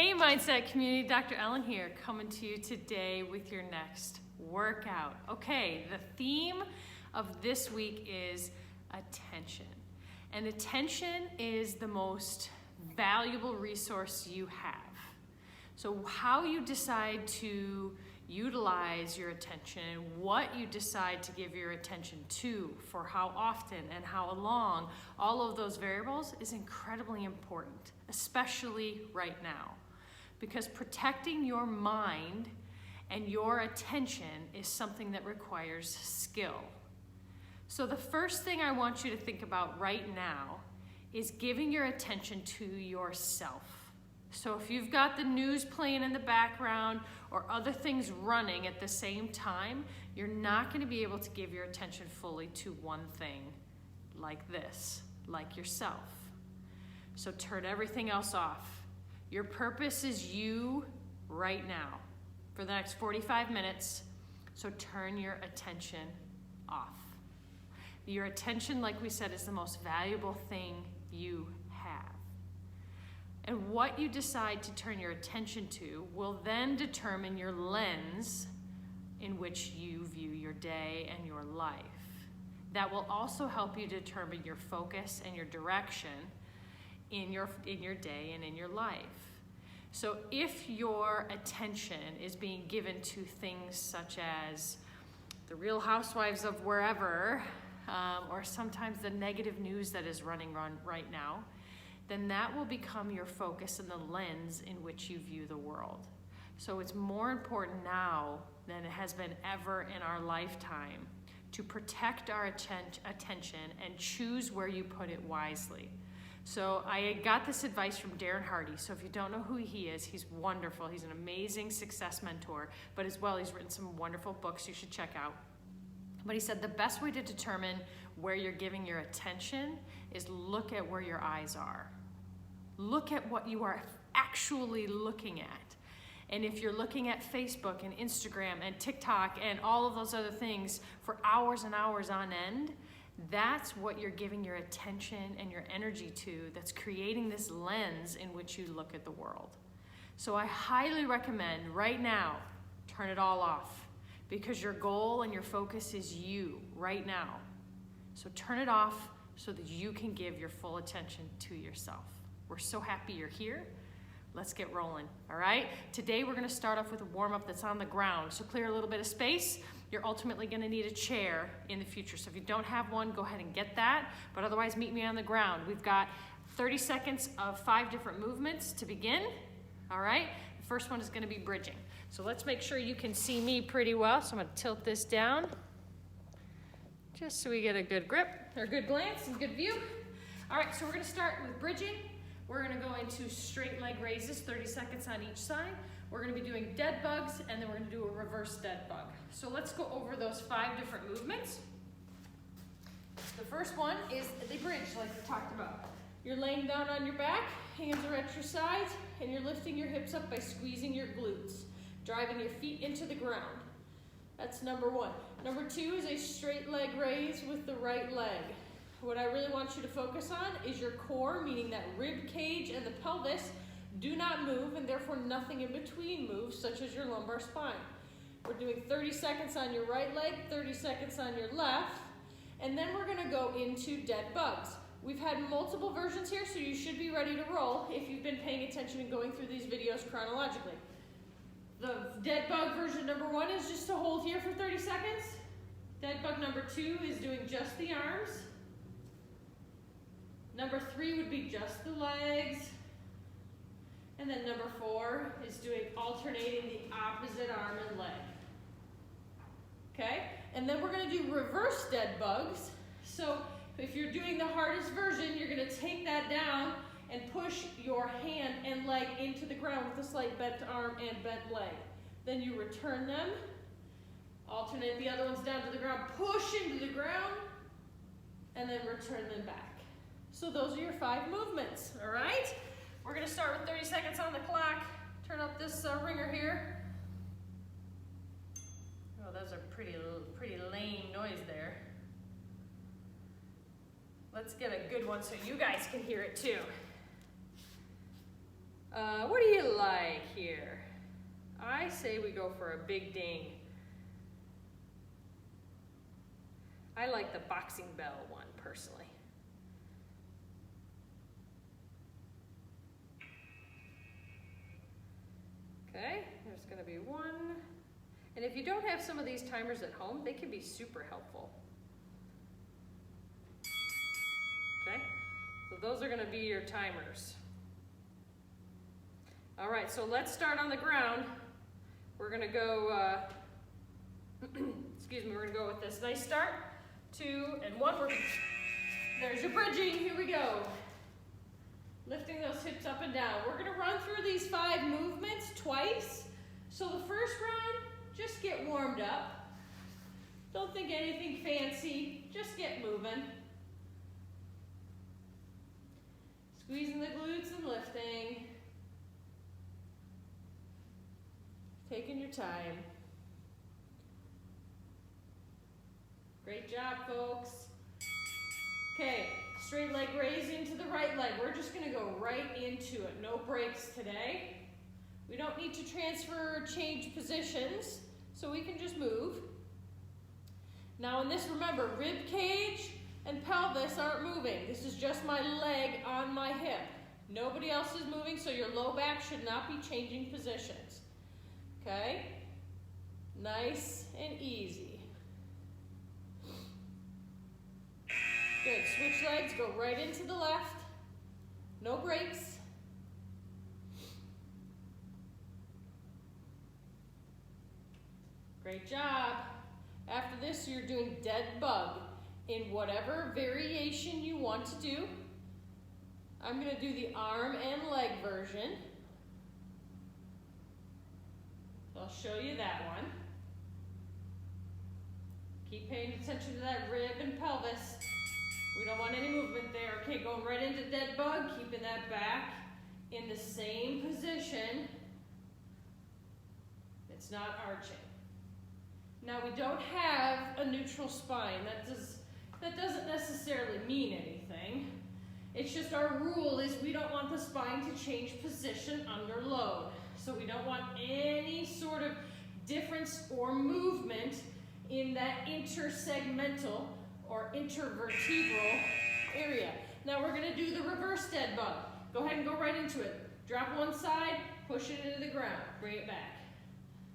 Hey Mindset community, Dr. Ellen here, coming to you today with your next workout. Okay, the theme of this week is attention. And attention is the most valuable resource you have. So how you decide to utilize your attention, what you decide to give your attention to, for how often and how long, all of those variables is incredibly important, especially right now. Because protecting your mind and your attention is something that requires skill. So the first thing I want you to think about right now is giving your attention to yourself. So if you've got the news playing in the background or other things running at the same time, you're not going to be able to give your attention fully to one thing like this, like yourself. So turn everything else off. Your purpose is you right now for the next 45 minutes, so turn your attention off. Your attention, like we said, is the most valuable thing you have. And what you decide to turn your attention to will then determine your lens in which you view your day and your life. That will also help you determine your focus and your direction in your day and in your life. So if your attention is being given to things such as the Real Housewives of wherever, or sometimes the negative news that is running right now, then that will become your focus and the lens in which you view the world. So it's more important now than it has been ever in our lifetime to protect our attention and choose where you put it wisely. So I got this advice from Darren Hardy. So if you don't know who he is, he's wonderful. He's an amazing success mentor, but as well, he's written some wonderful books you should check out. But he said the best way to determine where you're giving your attention is look at where your eyes are. Look at what you are actually looking at. And if you're looking at Facebook and Instagram and TikTok and all of those other things for hours and hours on end, that's what you're giving your attention and your energy to, that's creating this lens in which you look at the world. So I highly recommend right now, turn it all off, because your goal and your focus is you right now. So turn it off so that you can give your full attention to yourself. We're so happy you're here. Let's get rolling, all right? Today we're gonna start off with a warm-up that's on the ground. So clear a little bit of space. You're ultimately gonna need a chair in the future. So if you don't have one, go ahead and get that. But otherwise, meet me on the ground. We've got 30 seconds of 5 different movements to begin, all right? The first one is gonna be bridging. So let's make sure you can see me pretty well. So I'm gonna tilt this down just so we get a good grip, or a good glance and good view. All right, so we're gonna start with bridging. We're gonna go into straight leg raises, 30 seconds on each side. We're gonna be doing dead bugs, and then we're gonna do a reverse dead bug. So let's go over those 5 different movements. The first one is the bridge, like we talked about. You're laying down on your back, hands are at your sides, and you're lifting your hips up by squeezing your glutes, driving your feet into the ground. That's number 1. Number 2 is a straight leg raise with the right leg. What I really want you to focus on is your core, meaning that rib cage and the pelvis do not move, and therefore nothing in between moves, such as your lumbar spine. We're doing 30 seconds on your right leg, 30 seconds on your left, and then we're gonna go into dead bugs. We've had multiple versions here, so you should be ready to roll if you've been paying attention and going through these videos chronologically. The dead bug version number 1 is just to hold here for 30 seconds. Dead bug number 2 is doing just the arms. Number 3 would be just the legs. And then number 4 is doing alternating the opposite arm and leg. Okay? And then we're gonna do reverse dead bugs. So if you're doing the hardest version, you're gonna take that down and push your hand and leg into the ground with a slight bent arm and bent leg. Then you return them, alternate the other ones down to the ground, push into the ground, and then return them back. So those are your 5 movements, all right? We're gonna start with 30 seconds on the clock. Turn up this ringer here. Oh, that's a pretty lame noise there. Let's get a good one so you guys can hear it too. What do you like? like here? I say we go for a big ding. I like the boxing bell one personally. Okay, there's going to be one. And if you don't have some of these timers at home, they can be super helpful. Okay, so those are going to be your timers. All right, so let's start on the ground. We're going to go, excuse me, we're going to go with this nice start. 2 and 1. There's your bridging. Here we go. Lifting those hips up and down. We're going to run through these 5 movements twice. So the first run, just get warmed up. Don't think anything fancy. Just get moving. Squeezing the glutes and lifting. Taking your time. Great job, folks. Okay, straight leg raise into the right leg. We're just gonna go right into it. No breaks today. We don't need to transfer or change positions, so we can just move. Now in this, remember, rib cage and pelvis aren't moving. This is just my leg on my hip. Nobody else is moving, so your low back should not be changing positions. Okay? Nice and easy. Good, switch legs, go right into the left. No breaks. Great job. After this, you're doing dead bug in whatever variation you want to do. I'm gonna do the arm and leg version. I'll show you that one. Keep paying attention to that rib and pelvis. We don't want any movement there. Okay, going right into dead bug, keeping that back in the same position. It's not arching. Now we don't have a neutral spine. That doesn't necessarily mean anything. It's just our rule is we don't want the spine to change position under load. So we don't want any sort of difference or movement in that intersegmental or intervertebral area. Now we're gonna do the reverse dead bug. Go ahead and go right into it. Drop one side, push it into the ground, bring it back.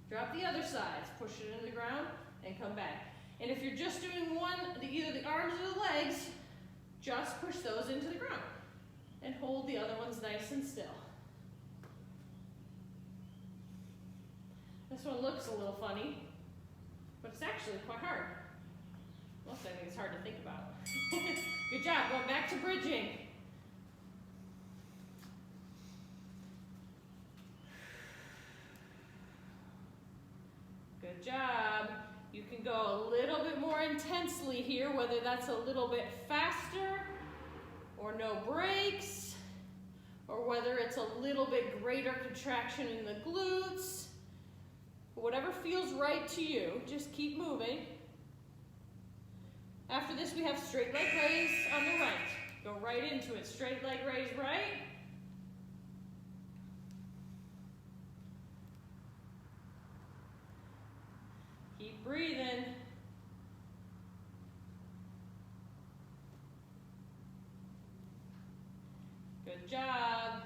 Drop the other side, push it into the ground, and come back. And if you're just doing one, either the arms or the legs, just push those into the ground. And hold the other ones nice and still. This one looks a little funny, but it's actually quite hard. Mostly I think it's hard to think about. Good job, going back to bridging. Good job. You can go a little bit more intensely here, whether that's a little bit faster or no breaks, or whether it's a little bit greater contraction in the glutes. Whatever feels right to you, just keep moving. After this, we have straight leg raise on the right. Go right into it. Straight leg raise right. Keep breathing. Good job.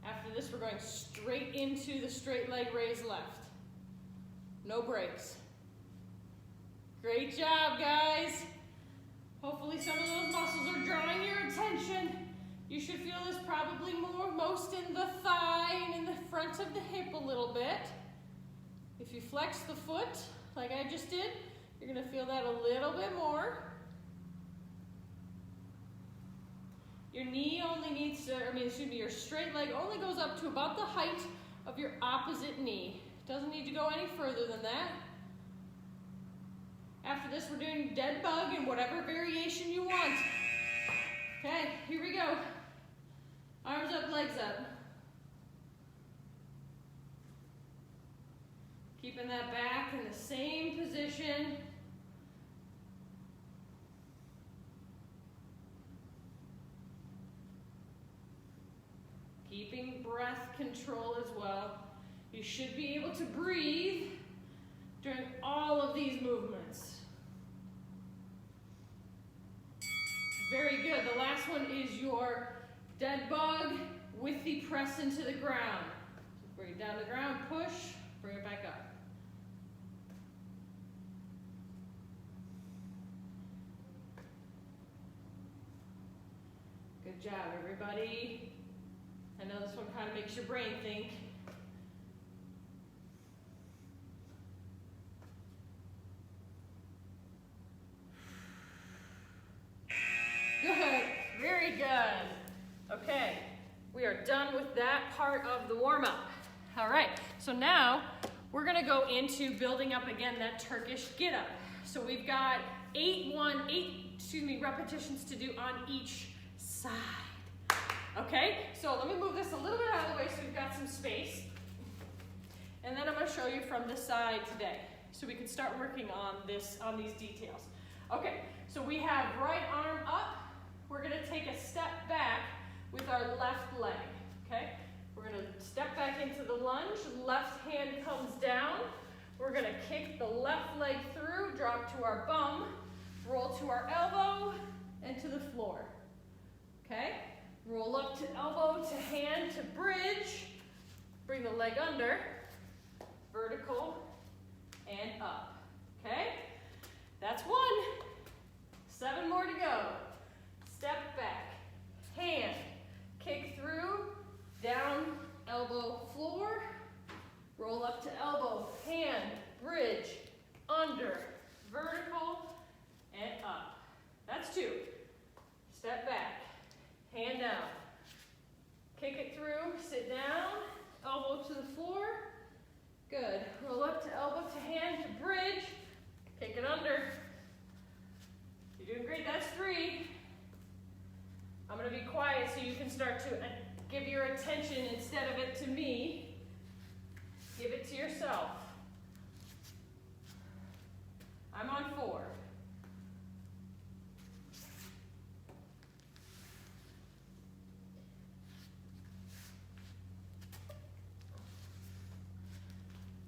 After this, we're going straight into the straight leg raise left. No breaks. Great job, guys. Hopefully some of those muscles are drawing your attention. You should feel this probably most in the thigh and in the front of the hip a little bit. If you flex the foot, like I just did, you're gonna feel that a little bit more. Your knee only needs to, your straight leg only goes up to about the height of your opposite knee. Doesn't need to go any further than that. After this, we're doing dead bug in whatever variation you want. Okay, here we go. Arms up, legs up. Keeping that back in the same position. Keeping breath, control as well. You should be able to breathe during all of these movements. Very good. The last one is your dead bug with the press into the ground. Bring it down to the ground, push, bring it back up. Good job, everybody. I know this one kind of makes your brain think. Good, very good. Okay, we are done with that part of the warm-up. All right, so now we're gonna go into building up again that Turkish get-up. So we've got eight repetitions to do on each side. Okay, so let me move this a little bit out of the way so we've got some space. And then I'm gonna show you from this side today. So we can start working on these details. Okay, so we have right arm up. We're gonna take a step back with our left leg, okay? We're gonna step back into the lunge, left hand comes down. We're gonna kick the left leg through, drop to our bum, roll to our elbow, and to the floor, okay? Roll up to elbow, to hand, to bridge. Bring the leg under, vertical, and up, okay? That's one. 7 more to go. Step back, hand, kick through, down, elbow, floor, roll up to elbow, hand, bridge, under, vertical, and up. That's 2. Step back, hand down, kick it through, sit down, elbow to the floor, good. Roll up to elbow, to hand, to bridge, kick it under. You're doing great, that's 3. I'm gonna be quiet so you can start to give your attention, instead of it to me, give it to yourself. I'm on 4.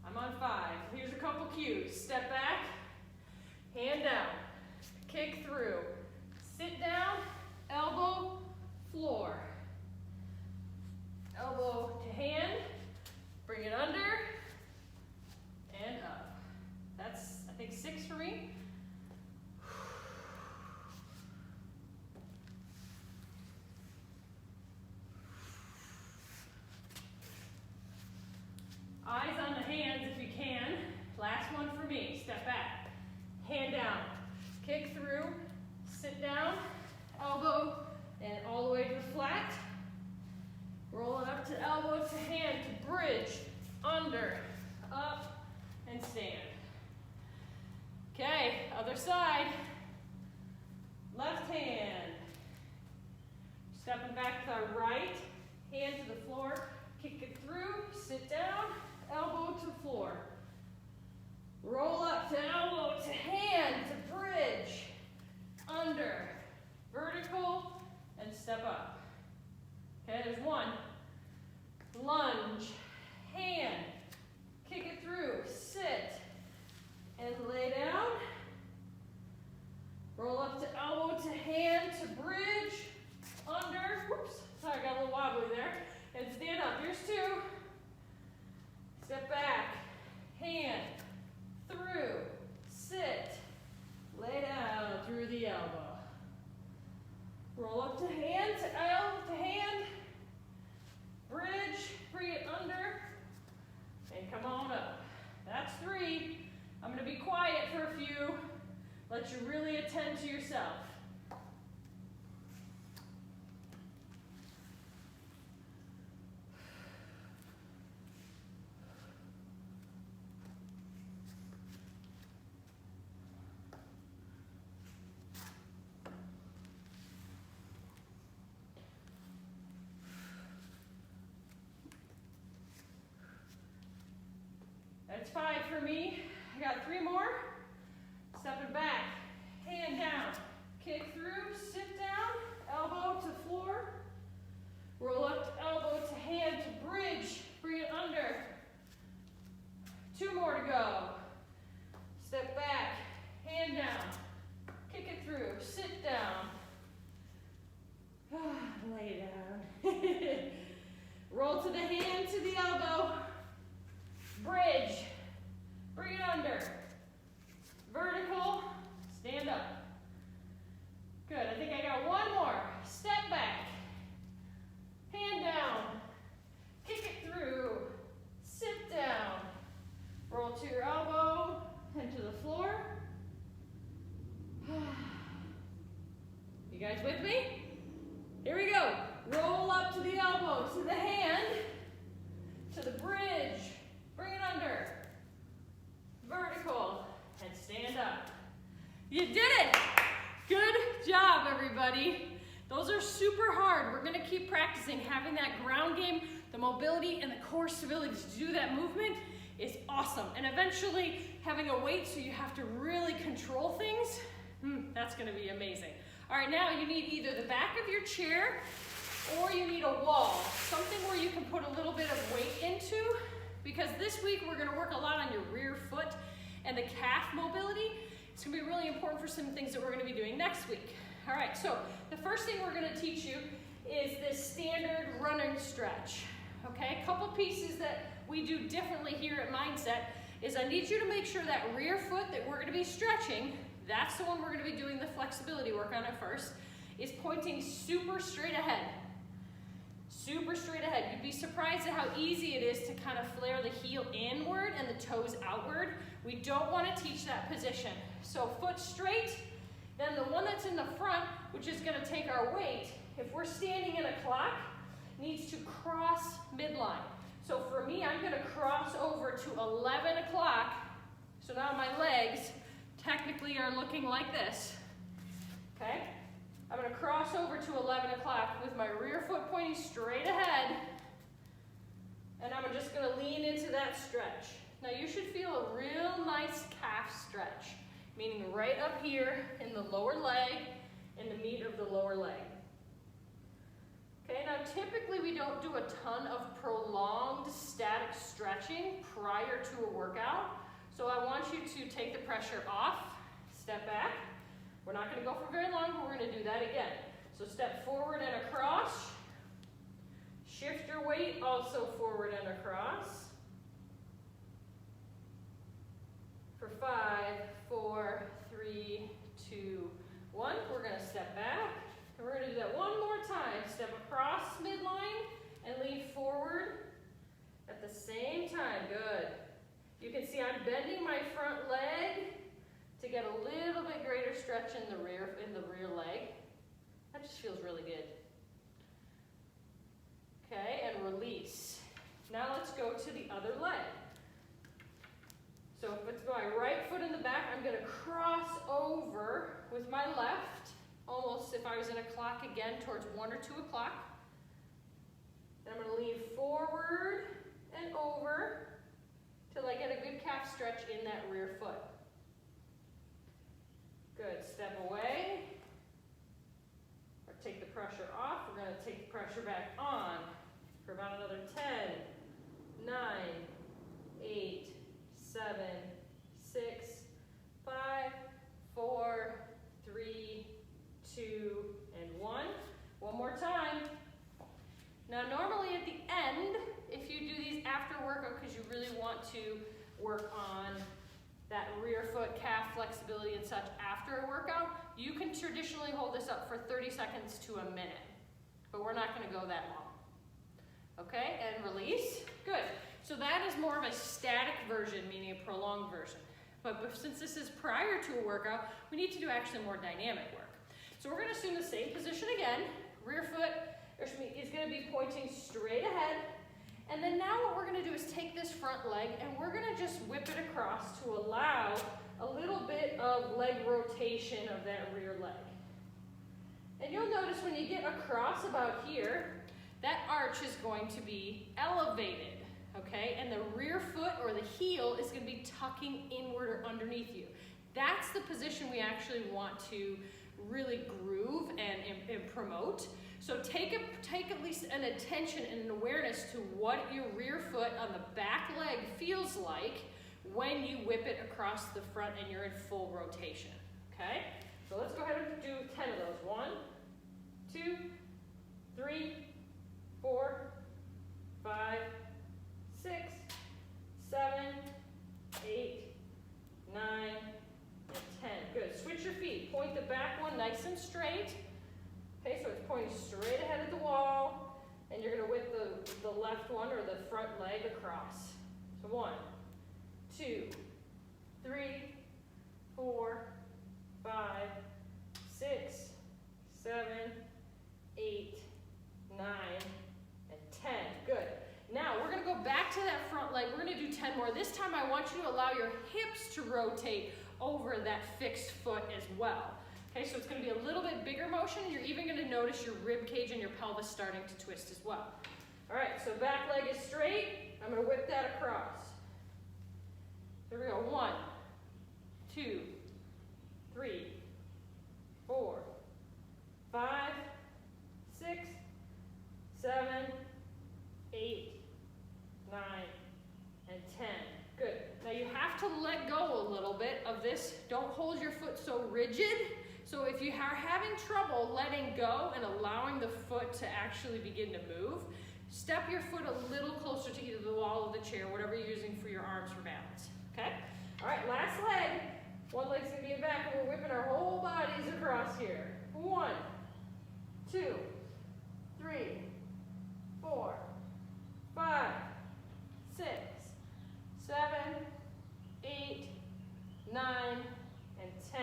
I'm on 5. Here's a couple cues. Step back, hand down, kick through, sit down, elbow, floor. Elbow to hand, bring it under, and up. That's, I think, 6 for me. Eyes on the hands if you can. Last one for me. Step back, hand down, kick through, sit down, elbow, and all the way to the flat. Roll it up to elbow, to hand, to bridge, under, up, and stand. Okay, other side. Left hand. Stepping back to our right, hand to the floor, kick it through, sit down, elbow to floor. Roll up to elbow, to hand, to bridge, under, vertical, and step up. Okay, there's 1. Lunge, hand, kick it through, sit, and lay down. Roll up to elbow, to hand, to bridge, under, whoops, sorry, I got a little wobbly there, and stand up. Here's 2. Step back, hand, through, sit, lay down through the elbow. Roll up to hand, to elbow, to hand, bridge, bring it under, and come on up. That's 3. I'm gonna be quiet for a few. Let you really attend to yourself. That's 5 for me. I got 3 more. Stepping back, hand down, kick through, sit down, elbow to floor. Roll up to elbow, to hand, to bridge, to the hand, to the elbow. Bridge. Bring it under. Vertical. Stand up. Good. I think I got one more. Step back. Hand down. Kick it through. Sit down. Roll to your elbow and to the floor. You guys with me? Here we go. Roll up to the elbow, to the hand, to the bridge. Bring it under. Vertical. And stand up. You did it! Good job, everybody. Those are super hard. We're gonna keep practicing. Having that ground game, the mobility, and the core stability to do that movement is awesome. And eventually, having a weight so you have to really control things, that's gonna be amazing. All right, now you need either the back of your chair or you need a wall, something where you can put a little bit of weight into, because this week we're gonna work a lot on your rear foot and the calf mobility. It's gonna be really important for some things that we're gonna be doing next week. All right, so the first thing we're gonna teach you is this standard running stretch, okay? A couple pieces that we do differently here at Mindset is I need you to make sure that rear foot that we're gonna be stretching, that's the one we're gonna be doing the flexibility work on at first, is pointing super straight ahead. Super straight ahead. You'd be surprised at how easy it is to kind of flare the heel inward and the toes outward. We don't want to teach that position. So foot straight, then the one that's in the front, which is going to take our weight, if we're standing in a clock, needs to cross midline. So for me, I'm going to cross over to 11 o'clock. So now my legs technically are looking like this. Okay? I'm going to cross over to 11 o'clock with my rear foot pointing straight ahead. And I'm just going to lean into that stretch. Now you should feel a real nice calf stretch, meaning right up here in the lower leg, in the meat of the lower leg. Okay, now typically we don't do a ton of prolonged static stretching prior to a workout. So I want you to take the pressure off, step back. We're not going to go for very long, but we're going to do that again. So step forward and across. Shift your weight also forward and across. For 5, 4, 3, 2, 1. We're going to step back. And we're going to do that one more time. Step across midline and lean forward at the same time. Good. You can see I'm bending my front leg to get a little bit greater stretch in the rear leg. That just feels really good. Okay, and release. Now let's go to the other leg. So if it's my right foot in the back, I'm going to cross over with my left, almost if I was in a clock again, towards 1 or 2 o'clock. Then I'm going to lean forward and over till I get a good calf stretch in that rear foot. Good. Step away. Or take the pressure off. We're going to take the pressure back on for about another 10, 9, 8, 7, 6, 5, 4, 3, 2, and 1. One more time. Now normally at the end, if you do these after workout because you really want to work on that rear foot, calf flexibility and such after a workout, you can traditionally hold this up for 30 seconds to a minute, but we're not going to go that long. Okay, and release. Good. So that is more of a static version, meaning a prolonged version. But since this is prior to a workout, we need to do actually more dynamic work. So we're going to assume the same position again. Rear foot is going to be pointing straight ahead. And then now what we're going to do is take this front leg and we're going to just whip it across to allow a little bit of leg rotation of that rear leg. And you'll notice when you get across about here, that arch is going to be elevated, okay? And the rear foot or the heel is going to be tucking inward or underneath you. That's the position we actually want to really groove and promote. So take at least an attention and an awareness to what your rear foot on the back leg feels like when you whip it across the front and you're in full rotation, okay? So let's go ahead and do 10 of those. 1, 2, 3, 4, 5, 6, 7, 8, 9, and 10. Good. Switch your feet. Point the back one nice and straight. Okay, so it's pointing straight ahead of the wall, and you're going to whip the left one or the front leg across. So 1, 2, 3, 4, 5, 6, 7, 8, 9, and 10. Good. Now we're going to go back to that front leg. We're going to do 10 more. This time I want you to allow your hips to rotate over that fixed foot as well. Okay, so it's going to be a little bit bigger motion. You're even going to notice your rib cage and your pelvis starting to twist as well. All right, so back leg is straight. I'm going to whip that across. Here we go. 1, 2, 3, 4, 5, 6, 7, 8, 9, and 10. Good. Now you have to let go a little bit of this. Don't hold your foot so rigid. So if you are having trouble letting go and allowing the foot to actually begin to move, step your foot a little closer to either the wall of the chair, whatever you're using for your arms for balance. Okay? All right, last leg. One leg's going to be in back, and we're whipping our whole bodies across here. 1, 2, 3, 4, 5, 6, 7, 8, 9, and 10.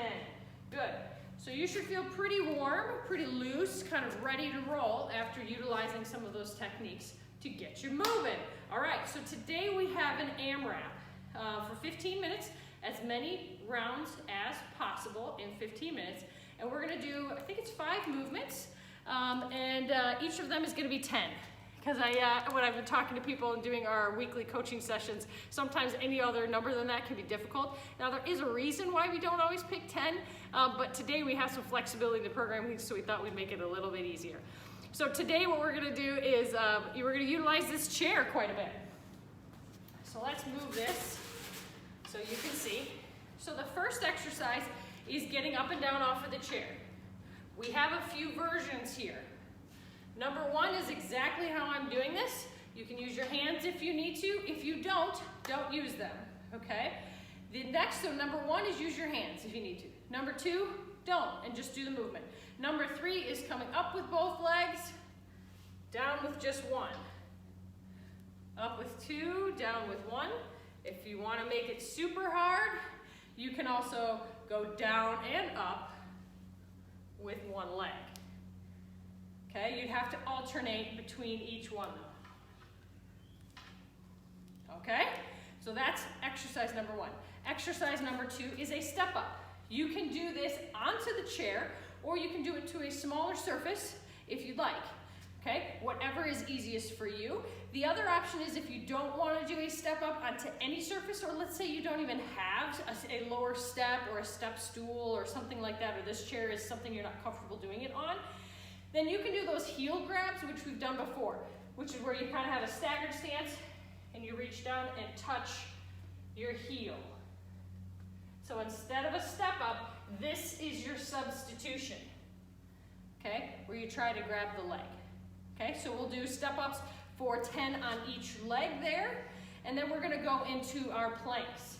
Good. So you should feel pretty warm, pretty loose, kind of ready to roll after utilizing some of those techniques to get you moving. All right, so today we have an AMRAP for 15 minutes, as many rounds as possible in 15 minutes. And we're going to do, I think it's 5 movements, and each of them is going to be 10. Because when I've been talking to people and doing our weekly coaching sessions, sometimes any other number than that can be difficult. Now there is a reason why we don't always pick 10, but today we have some flexibility in the program, so we thought we'd make it a little bit easier. So today what we're going to do is we're going to utilize this chair quite a bit. So let's move this so you can see. So the first exercise is getting up and down off of the chair. We have a few versions here. Number 1 is exactly how I'm doing this. You can use your hands if you need to. If you don't use them, okay? The next, so number 1 is use your hands if you need to. Number 2, don't, and just do the movement. Number 3 is coming up with both legs, down with just 1. Up with 2, down with 1. If you want to make it super hard, you can also go down and up with 1 leg. Okay, you'd have to alternate between each one though. Okay, so that's exercise number 1. Exercise number 2 is a step up. You can do this onto the chair, or you can do it to a smaller surface if you'd like. Okay, whatever is easiest for you. The other option is if you don't want to do a step up onto any surface, or let's say you don't even have a lower step or a step stool or something like that, or this chair is something you're not comfortable doing it on, then you can do those heel grabs, which we've done before, which is where you kind of have a staggered stance and you reach down and touch your heel. So instead of a step up, this is your substitution, okay, where you try to grab the leg. Okay, so we'll do step ups for 10 on each leg there, and then we're gonna go into our planks.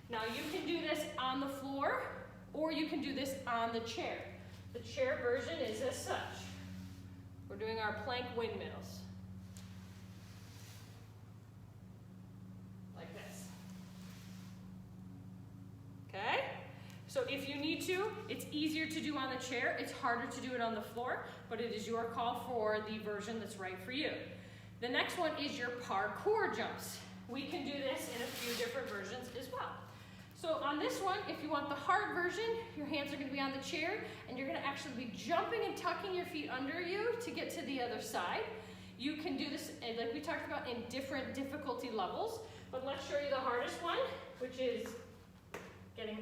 Now you can do this on the floor, or you can do this on the chair. The chair version is as such. We're doing our plank windmills. Like this. Okay? So if you need to, it's easier to do on the chair. It's harder to do it on the floor, but it is your call for the version that's right for you. The next one is your parkour jumps. We can do this in a few different versions as well. So on this one, if you want the hard version, your hands are going to be on the chair, and you're going to actually be jumping and tucking your feet under you to get to the other side. You can do this, like we talked about, in different difficulty levels, but let's show you the hardest one, which is getting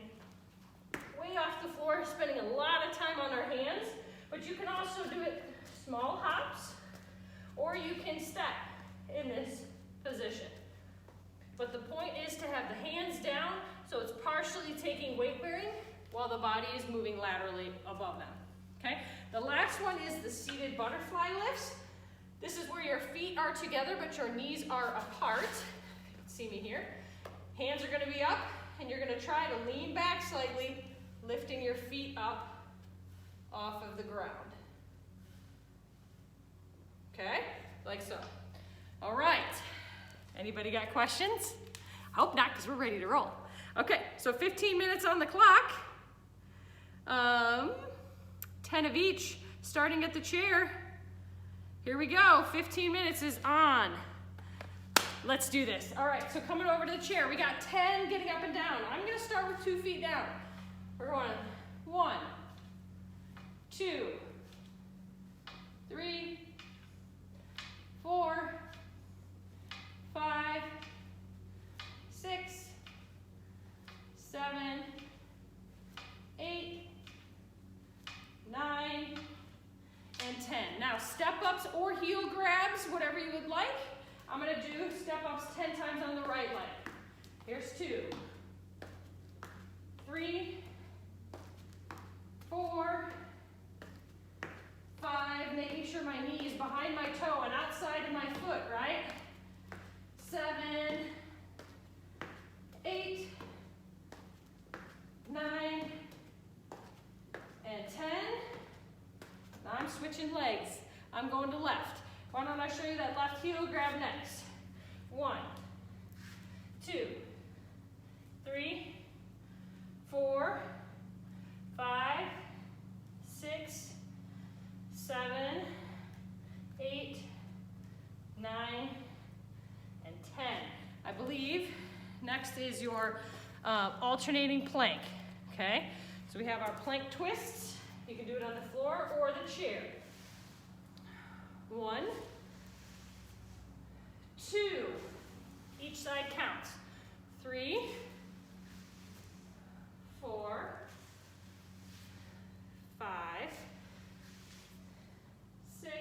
way off the floor, spending a lot of time on our hands, but you can also do it small hops, or you can step in this position. But the point is to have the hands down, so it's partially taking weight bearing while the body is moving laterally above them. Okay? The last one is the seated butterfly lifts. This is where your feet are together, but your knees are apart. See me here. Hands are gonna be up, and you're gonna try to lean back slightly, lifting your feet up off of the ground. Okay, like so. All right, anybody got questions? I hope not, because we're ready to roll. Okay, so 15 minutes on the clock. 10 of each, starting at the chair. Here we go, 15 minutes is on. Let's do this. All right, so coming over to the chair, we got 10 getting up and down. I'm gonna start with 2 feet down. We're going 1, 2, 3, 4, 5, 6, 7, 8, 9, and 10. Now step-ups or heel grabs, whatever you would like. I'm gonna do step-ups 10 times on the right leg. Here's 2, 3, 4, 5, making sure my knee is behind my toe and outside of my foot, right? 7, 8, 9, and 10. Now I'm switching legs. I'm going to left. Why don't I show you that left heel grab next? 1, 2, 3, 4, 5, 6, 7, 8, 9, and 10. I believe next is your alternating plank, okay? So we have our plank twists. You can do it on the floor or the chair. 1, 2, each side counts. 3, 4, 5, 6,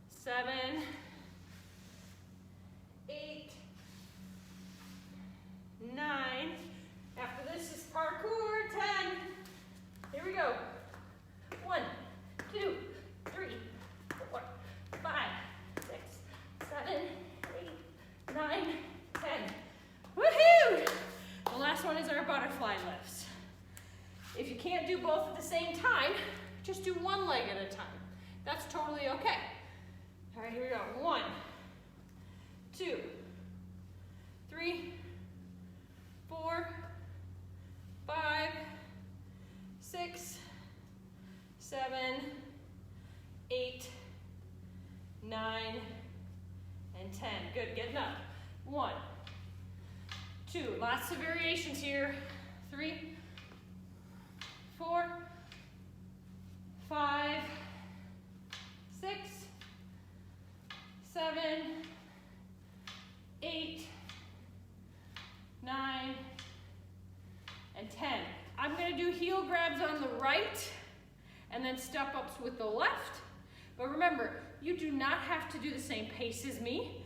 7, 8, 9. After this is parkour, 10. Here we go. 1, 2, 3, 4, 5, 6, 7, 8, 9, 10. Woohoo! The last one is our butterfly lifts. If you can't do both at the same time, just do one leg at a time. That's totally okay. All right, here we go. 1, 2, 3, 4, 5, 6, 7, 8, 9, and 10. Good, getting up. 1, 2, lots of variations here. 3, 4, 5, 6, 7, 8, 9, and 10. I'm going to do heel grabs on the right and then step ups with the left. But remember, you do not have to do the same pace as me.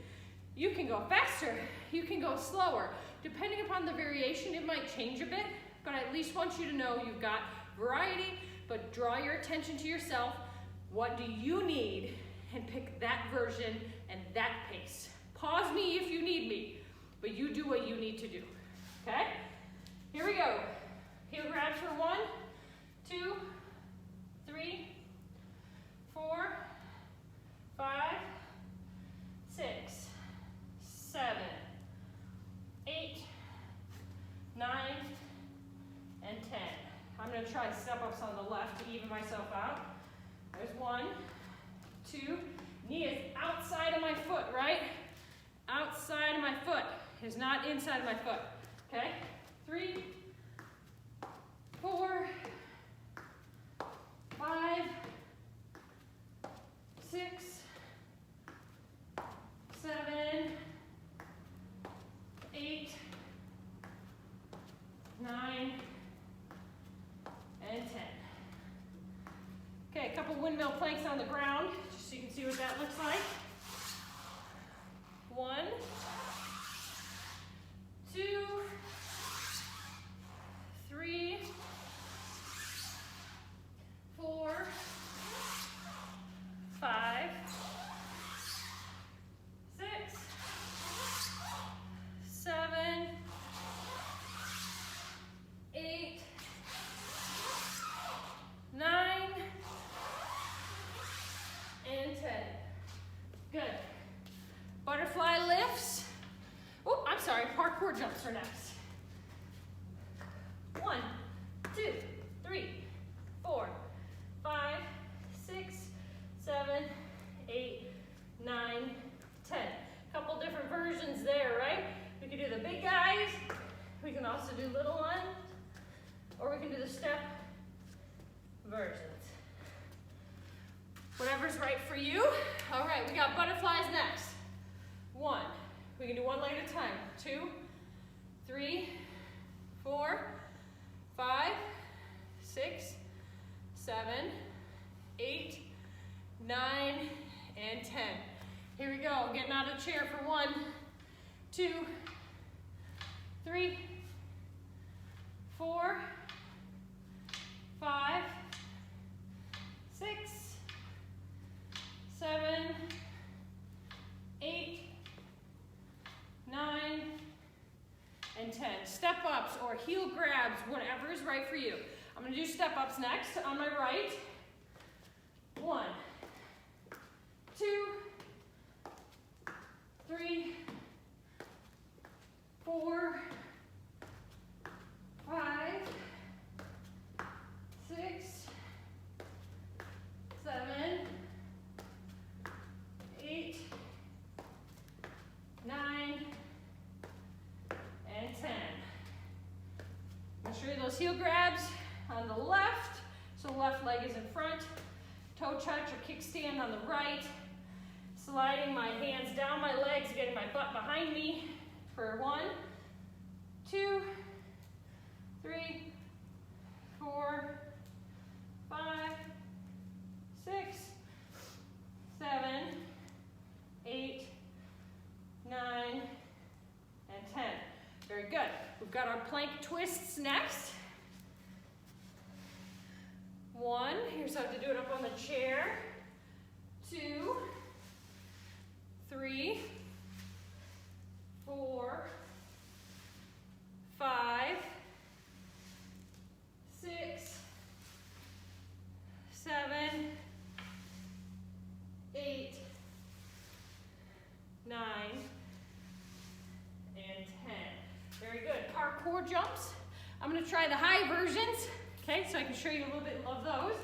You can go faster, you can go slower. Depending upon the variation, it might change a bit, but I at least want you to know you've got variety, but draw your attention to yourself. What do you need? And pick that version and that pace. Pause me if you need me, but you do what you need to do, okay? Here we go. Heel grabs for 1, 2, 3, 4, 5, 6, 7, 8, 9, and 10. I'm going to try step-ups on the left to even myself out. There's 1, 2, knee is outside of my foot, right? Outside of my foot. It's not inside of my foot, okay? 3, 4, 5, 6, 7, 8, 9, and 10. Okay, a couple windmill planks on the ground, just so you can see what that looks like. 1, 2, 3, 4, 5, Butterfly lifts. Oh, I'm sorry, parkour jumps are next. 1, 2, 3, 4, 5, 6, 7, 8, 9, 10. Couple different versions there, right? We can do the big guys. We can also do little ones, or we can do the step versions. Whatever's right for you. All right, we got butterflies next. 1, we can do one leg at a time. 2, 3, 4, 5, 6, 7, 8, 9, and 10. Here we go, getting out of the chair for 1, 2, 3, 4, 5, 6, 7, 8, 9, and 10. Step ups or heel grabs, whatever is right for you. I'm going to do step ups next on my right. 1, 2, 3, 4, 5, 6, 7, 8, 9, and 10. Make sure those heel grabs on the left, so left leg is in front. Toe touch or kickstand on the right. Sliding my hands down my legs, getting my butt behind me for 1, 2, 3, 4, 5, 6, 7, 8, 9, and 10. Very good. We've got our plank twists next. 1, here's how to do it up on the chair. 2, 3, 4, 5, 6, 7, 8, 9, and 10. Very good. Parkour jumps. I'm going to try the high versions, okay, so I can show you a little bit of those.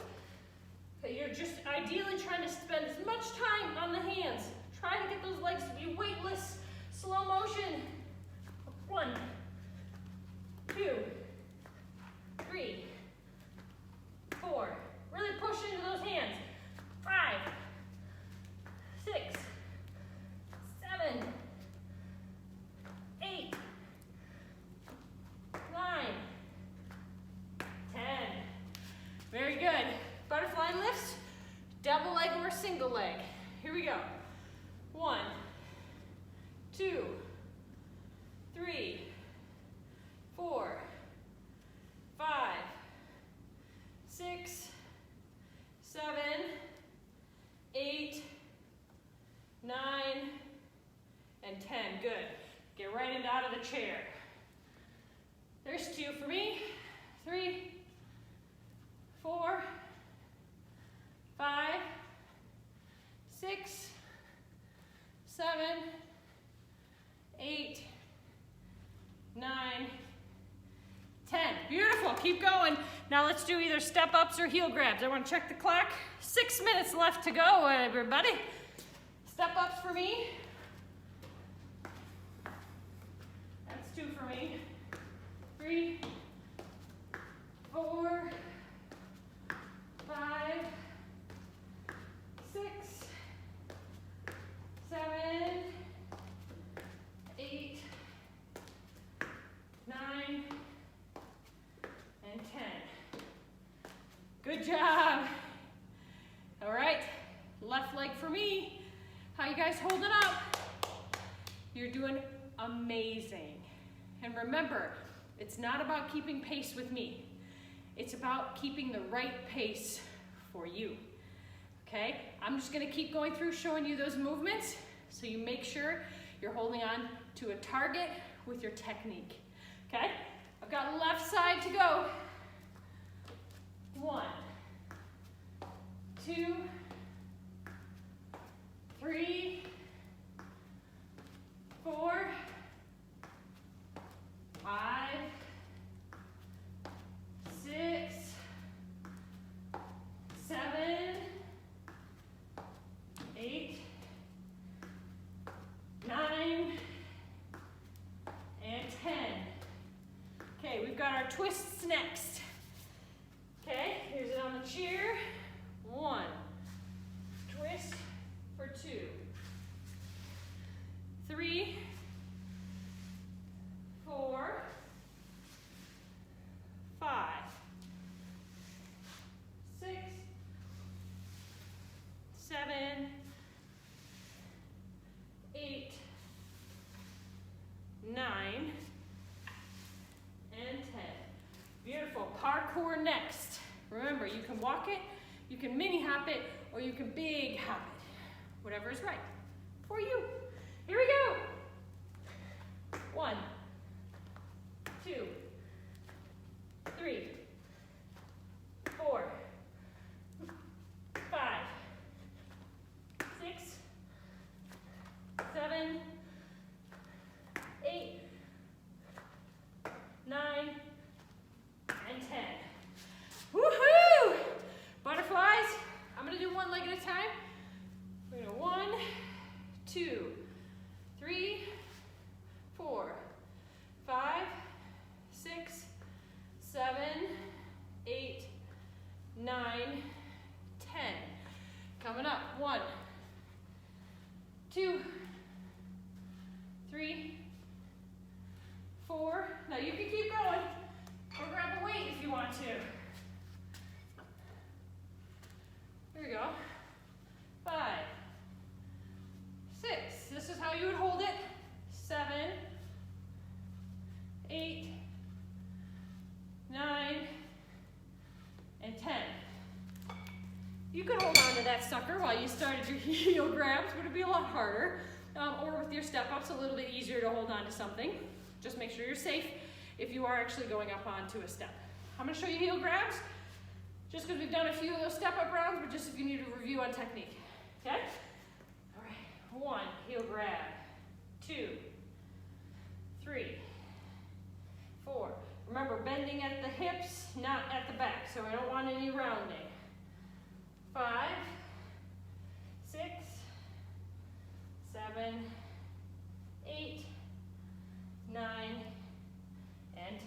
Okay, you're just ideally trying to spend as much time on the hands. Try to get those legs to be weightless, slow motion. 1, 2, 3, 4. Really push into those hands. 5, 6, 7, 8, 9, 10. Very good. Butterfly lifts, double leg or single leg. Here we go. 1, 2, 3, 4, 5, 6, 7, 8, 9, and 10. Good. Get right into out of the chair. There's 2 for me. 3, 4, 5, 6, 7, 8, 9, 10. Beautiful. Keep going. Now let's do either step ups or heel grabs. I want to check the clock. 6 minutes left to go, everybody. Step ups for me. That's 2 for me. 3, 4, 5, 6, 7, 8, 9, and 10. Good job. All right, left leg for me. How you guys holding up? You're doing amazing. And remember, it's not about keeping pace with me. It's about keeping the right pace for you. Okay? I'm just gonna keep going through showing you those movements so you make sure you're holding on to a target with your technique. Okay? I've got left side to go. 1, 2, 3, our twists next. Okay, here's it on the chair. 1, twist for 2, 3, 4, 5, 6, 7, 8, 9, and 10. Beautiful. Parkour next. Remember, you can walk it, you can mini hop it, or you can big hop it. Whatever is right for you. Here we go. 1, 2, 3, 4, 5, 6, 7, 8, 9, and 10. Woohoo! Butterflies. I'm going to do one leg at a time. We're going to 1, 2, 3, 4, 5, 6, 7, 8, 9, 10. Coming up. 1, 2, 3, 4. Now you can keep going. Or grab a weight if you want to. Here we go. 5, 6. This is how you would hold it. 7, 8, 9, and 10. You could hold on to that sucker while you started your heel grabs, but it'd be a lot harder. Or with your step-ups, a little bit easier to hold on to something. Just make sure you're safe if you are actually going up onto a step. I'm going to show you heel grabs, just because we've done a few of those step-up rounds, but just if you need a review on technique. Okay? All right. 1, heel grab. 2, 3, 4. Remember, bending at the hips, not at the back, so I don't want any rounding. 5, 6, 7, 8, 9, and 10.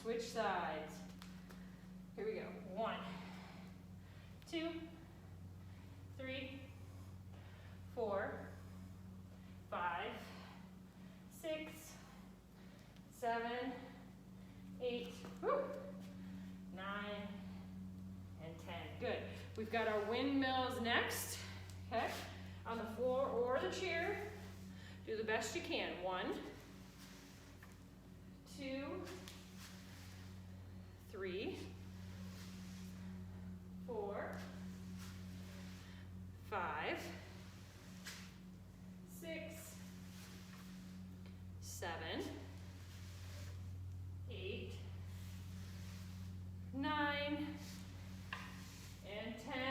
Switch sides. Here we go. 1, 2, 3, 4, 5, 6, 7, 8, 9, and 10. Good. We've got our windmills next. Okay? On the floor or the chair. Do the best you can. 1, 2, 3, 4, 5, 6, 7, 8, 9, and 10.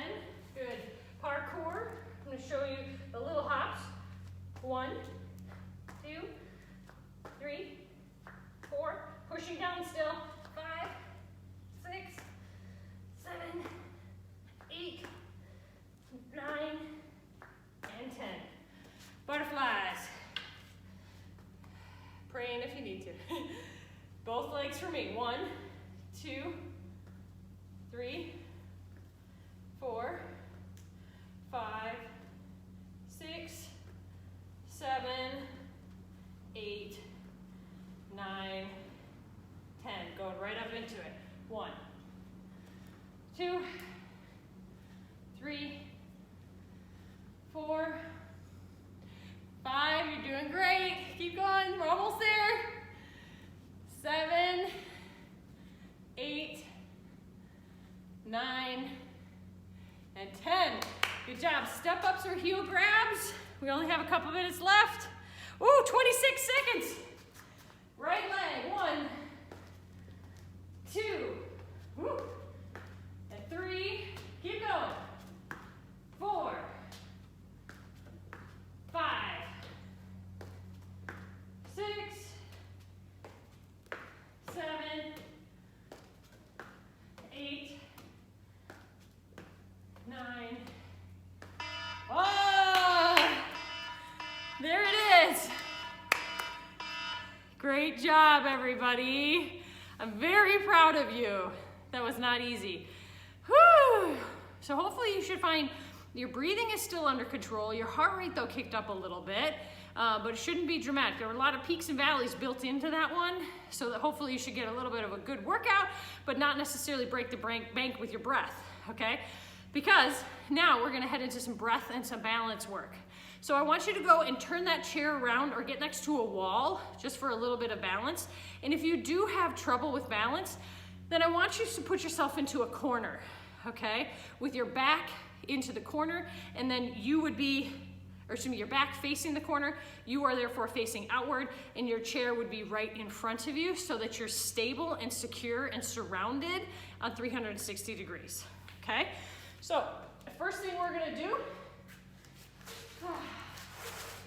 Good. Parkour. I'm going to show you the little hops. 1, 2, 3, 4. Pushing down still. 5, 6, 7, 8, 9, and 10. Butterflies. Praying if you need to. Both legs for me. 1, 2, 3, 4, 5, 6, 7, 8, 9, 10. Going right up into it. 1, 2, 3, 4, 5. You're doing great. Keep going. We're almost there. 7, 8, 9, and 10. Good job. Step-ups or heel grabs. We only have a couple minutes left. Ooh, 26 seconds. Right leg. 1, 2, woo, and 3. Keep going. 4, 5, 6, 7, 8, 9. Oh, there it is. Great job, everybody. I'm very proud of you. That was not easy. Whew. So hopefully you should find your breathing is still under control. Your heart rate though kicked up a little bit, but it shouldn't be dramatic. There were a lot of peaks and valleys built into that one, so that hopefully you should get a little bit of a good workout, but not necessarily break the bank with your breath, okay? Because now we're gonna head into some breath and some balance work. So I want you to go and turn that chair around or get next to a wall just for a little bit of balance. And if you do have trouble with balance, then I want you to put yourself into a corner, okay? With your back into the corner, and then you would be, or excuse me, your back facing the corner, you are therefore facing outward, and your chair would be right in front of you so that you're stable and secure and surrounded on 360 degrees, okay? So the first thing we're gonna do,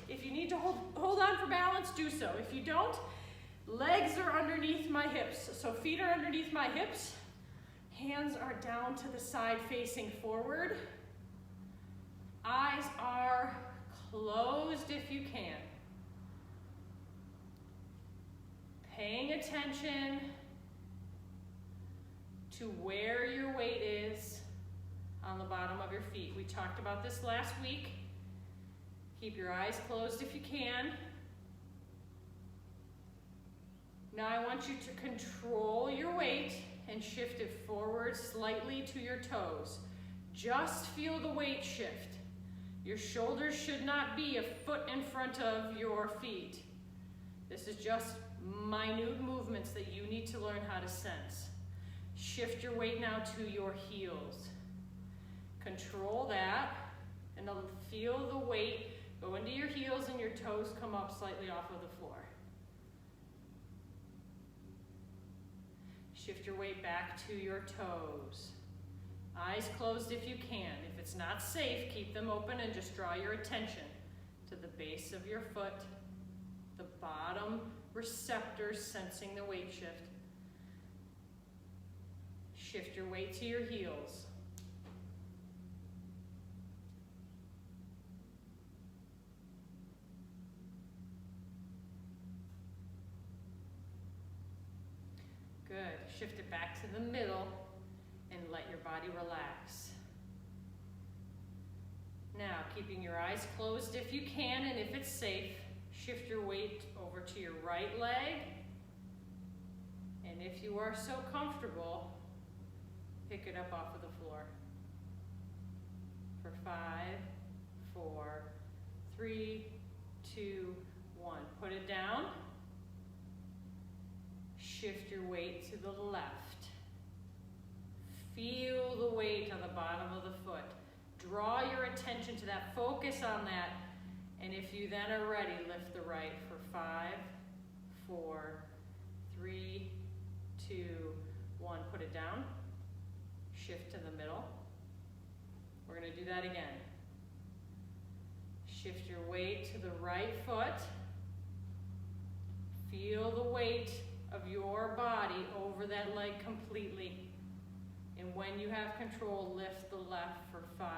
if you need to hold on for balance, do so. If you don't, legs are underneath my hips. So feet are underneath my hips, hands are down to the side facing forward. Eyes are closed if you can. Paying attention to where your weight is on the bottom of your feet. We talked about this last week. Keep your eyes closed if you can. Now I want you to control your weight and shift it forward slightly to your toes. Just feel the weight shift. Your shoulders should not be a foot in front of your feet. This is just minute movements that you need to learn how to sense. Shift your weight now to your heels. Control that, and then feel the weight go into your heels and your toes come up slightly off of the floor. Shift your weight back to your toes. Eyes closed if you can. If it's not safe, keep them open and just draw your attention to the base of your foot, the bottom receptors sensing the weight shift. Shift your weight to your heels. Good. Shift it back to the middle and let your body relax. Now, keeping your eyes closed if you can, and if it's safe, shift your weight over to your right leg. And if you are so comfortable, pick it up off of the floor. For 5, 4, 3, 2, 1. Put it down. Shift your weight to the left. Feel the weight on the bottom of the foot. Draw your attention to that. Focus on that. And if you then are ready, lift the right for 5, 4, 3, 2, 1. Put it down. Shift to the middle. We're going to do that again. Shift your weight to the right foot. Feel the weight of your body over that leg completely. And when you have control, lift the left for 5,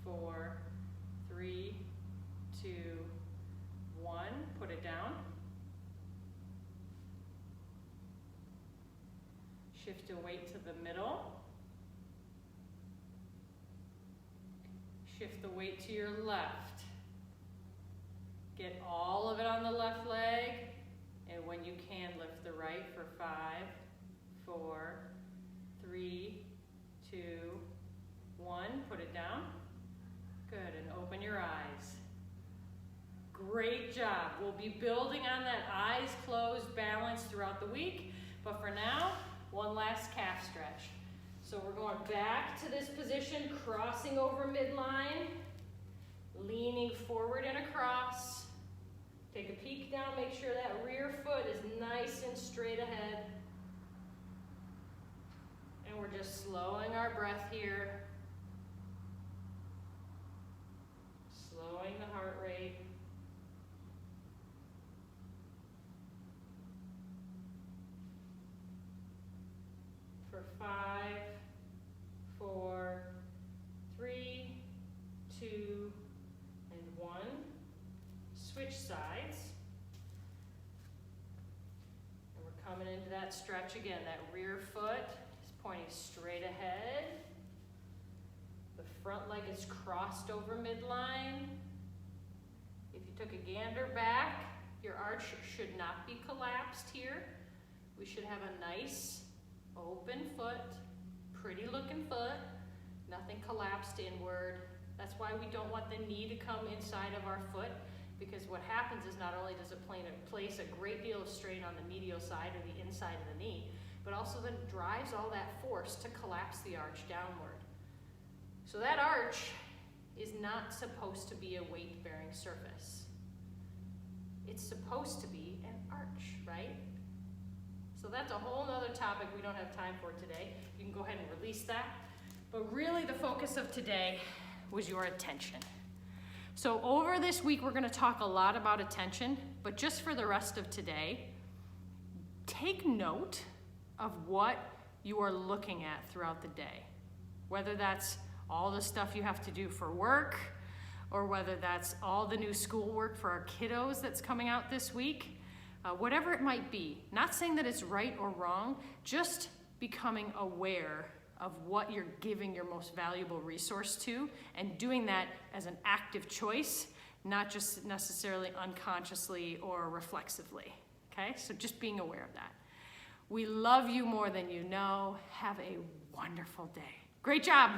4, 3, 2, 1. Put it down. Shift your weight to the middle. Shift the weight to your left. Get all of it on the left leg. And when you can, lift the right for 5, 4, 3, 2, 1. Put it down. Good, and open your eyes. Great job. We'll be building on that eyes closed balance throughout the week. But for now, one last calf stretch. So we're going back to this position, crossing over midline, leaning forward and across. Take a peek down, make sure that rear foot is nice and straight ahead. And we're just slowing our breath here. Slowing the heart rate. For 5, 4, 3, 2, and 1. Switch sides. And we're Coming into that stretch again, that rear foot is pointing straight ahead. The front leg is crossed over midline. If you took a gander back, your arch should not be collapsed here. We should have a nice open foot, pretty looking foot, nothing collapsed inward. That's why we don't want the knee to come inside of our foot, because what happens is not only does it place a great deal of strain on the medial side or the inside of the knee, but also then drives all that force to collapse the arch downward. So that arch is not supposed to be a weight-bearing surface. It's supposed to be an arch, right? So that's a whole other topic we don't have time for today. You can go ahead and release that. But really the focus of today was your attention. So over this week, we're going to talk a lot about attention, but just for the rest of today, take note of what you are looking at throughout the day. Whether that's all the stuff you have to do for work, or whether that's all the new schoolwork for our kiddos that's coming out this week, whatever it might be. Not saying that it's right or wrong, just becoming aware of what you're giving your most valuable resource to, and doing that as an active choice, not just necessarily unconsciously or reflexively, okay? So just being aware of that. We love you more than you know. Have a wonderful day. Great job.